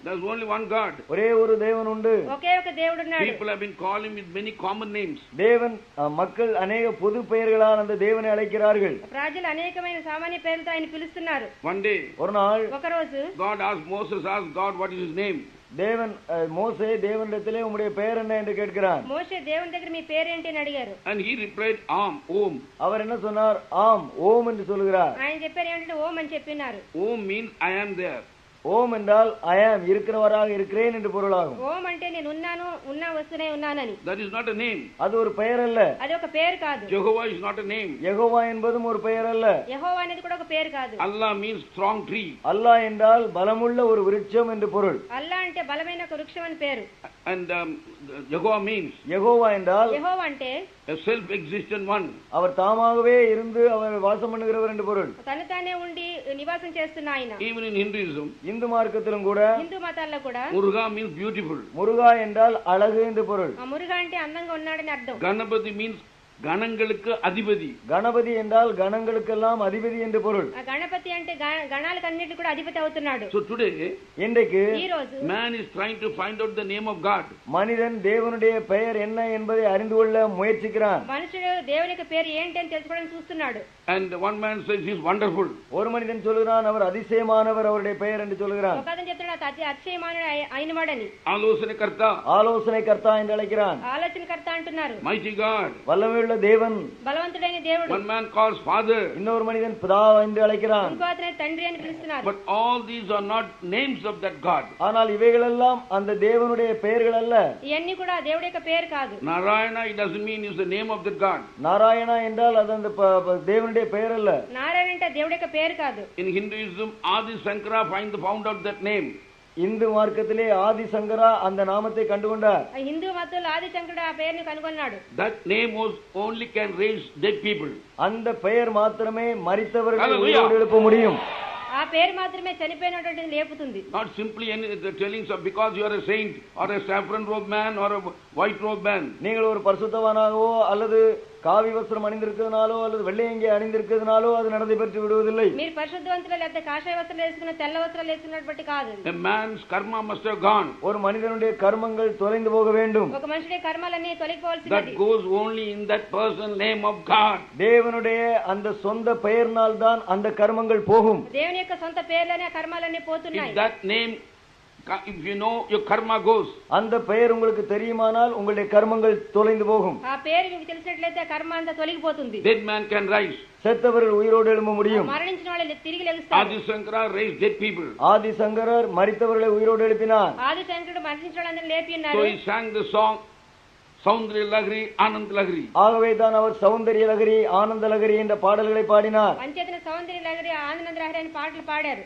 There's only one God. ஒரே ஒரு தேவன் உண்டு. ఒకే ఒక దేవుడు ఉన్నాడు. People have been calling with many common names. தேவன் மக்கள் अनेक பொது பெயர்களால் அந்த தேவனை அழைக்கிறார்கள். ప్రజలు అనేకమైన సామాన్య పేర్లతో ఆయన పిలుస్తున్నారు. One day, ஒரு நாள் ఒక రోజు God asked Moses, God, what is his name? தேவன் மோசே தேவனிடத்திலே உம்முடைய பெயர் என்ன என்று கேட்கிறார். மோசே தேவன் దగ్గర మీ పేరు ఏంటి అని అడిగారు. And he replied, Om. அவர் என்ன சொன்னார்? ஆம், ஓம் என்று சொல்கிறார். ఆయన చెప్పారు ఏంటంటే ఓం అని చెప్పినారు. Om means I am there. ஓம் என்றால் ஐ ஆம், இருக்கிறவராக இருக்கிறேன் என்று பொருளாகும். ఓం అంటే నేను ఉన్నాను, వస్తూనే ఉన్నానని. That is not a name. அது ஒரு பெயர் அல்ல. అది ఒక పేరు కాదు. Jehovah is not a name. Jehovah என்பதும் ஒரு பெயர் அல்ல. యెహోవా అనేది కూడా ఒక పేరు కాదు. Allah means strong tree. அல்லாஹ் என்றால் பலமுள்ள ஒரு விருட்சம் என்று பொருள். అల్లా అంటే బలమైన ఒక వృక్షం అని పేరు. And Jehovah means யெகோவா என்றால் యెహోవా అంటే a self-existent one. அவர் தாமாகவே இருந்து அவர் வாசம் பண்ணுகிறவர் என்று பொருள். తను తానే ఉండి నివాసం చేస్తున్న ఆయన. Even in Hinduism, இந்து மார்க்கத்திலும் கூட హిందూ మతాల్లో కూడా Muruga means beautiful. முருகா என்றால் அழகு என்று பொருள். ఆ మురుగా అంటే అందంగా ఉన్నాడని అర్థం. Ganapati means கணங்களுக்கு அதிபதி. கணபதி என்றால் கணங்களுக்கெல்லாம் அதிபதி என்று பொருள். ఆ గణపతి అంటే గణాలకన్నిటికీ కూడా అధిపతి అవుతున్నాడు. So today, இன்றைக்கு ఈ రోజు man is trying to find out the name of God. மனிதன் தேவனுடைய பெயர் என்ன என்பதை அறிந்து கொள்ள முயற்சிக்கிறான். మనుషుడు దేవుని యొక్క పేరు ఏంటి అని తెలుసుకోవడానికి చూస్తున్నాడు. And one man says he is wonderful. ஒரு மனிதன் சொல்கிறான் அவர் அதிசயமானவர் அவருடைய பெயர் என்று சொல்கிறான். ఒక అతను చెప్తున్నాడు అతి అతిశయమానుడు అయినవాడని. ఆలోచనకర్త, ஆலோசனைకர்த்தா என்று அழைக்கிறான். ఆలోచనకర్త అంటున్నారు. mighty God, வல்லமையுள்ள தேவன். బలవంతుడైన దేవుడు. one man calls father. இன்னொரு மனிதன் பிதா என்று அழைக்கிறான். ఇంకో అతను తండ్రి అని పిలుస్తున్నారు. But all these are not names of that God. ஆனால் இவைகளெல்லாம் அந்த தேவனுடைய பெயர்கள் அல்ல. ఇవన్నీ కూడా దేవుడి యొక్క పేరు కాదు. Narayana, it doesn't mean is the name of that God. Narayana என்றால் அது அந்த தேவனுடைய பெயர் அல்ல. నారాయణ అంటే దేవుడి యొక్క పేరు కాదు. In Hinduism, Adi Shankara found out that name. Hindu மார்க்கத்திலே ஆதி சங்கரா அந்த நாமத்தை கண்டுகொண்டார். హిందూ మతంలో ఆది శంకరుడు ఆ పేరుని కనుగొన్నాడు. That name was only can raise dead people. அந்த பெயர் மாத்திரமே மரித்தவர்களை Hallelujah. உயிரோடு எழுப்ப முடியும். ఆ పేరు మాత్రమే చనిపోయినటువంటిది లేపుతుంది. Not simply any the tellings of because you are a saint or a saffron robe man or a white robe man. நீங்கள் ஒரு பரிசுத்தவானாகவோ அல்லது காவி வஸ்திரம் அணிந்திருக்கிறதுனாலோ அல்லது வெள்ளையங்கி அணிந்திருக்கிறதுனாலோ அது நடந்து பெற்று விடுவதில்லை. మీరు పరిశుద్ధవంతులు లేదా కాషాయ వస్త్రాలు వేసుకున్న తెల్ల వస్త్రాలు వేసుకున్నట్టు కాదు. A man's karma must have gone. ஒரு மனிதனுடைய கர்மங்கள் தொலைந்து போக வேண்டும். ఒక మనిషి కర్మలన్నీ That తొలగిపోవాల్సినది. goes only in that person name of God. தேவனுடைய அந்த சொந்த பெயர்னால் தான் அந்த கர்மங்கள் போகும். దేవుని యొక్క సొంత పేర్లోనే ఆ కర్మలన్నీ పోతున్నాయి. If that name, if you know, your karma goes. அந்த பெயர் உங்களுக்கு தெரியுமானால் உங்களுடைய கர்மங்கள் தொலைந்து போகும். ఆ పేరు మీకు తెలిసినట్లయితే కర్మ అంతా తొలగిపోతుంది. Dead man can rise. செத்தவர்கள் உயிரோடு எழும்ப முடியும். మరణించిన వాళ్ళు తిరిగి లెగుస్తారు. Adi Shankara raised dead people. ஆதி சங்கரர் மரித்தவர்களை உயிரோடு எழுப்பினார். ఆది శంకరుడు మరణించిన వాళ్ళందరినీ లేపి So ఉన్నారు. he sang the song Saundra Lagri, Anand Lagri. ஆகவே தான் அவர் சௌந்தரிய லகரி ஆனந்த லகரி என்ற பாடல்களை பாடினார். అంచేతన సౌందర్య లహరి ఆనంద లహరి అని పాటలు పాడారు.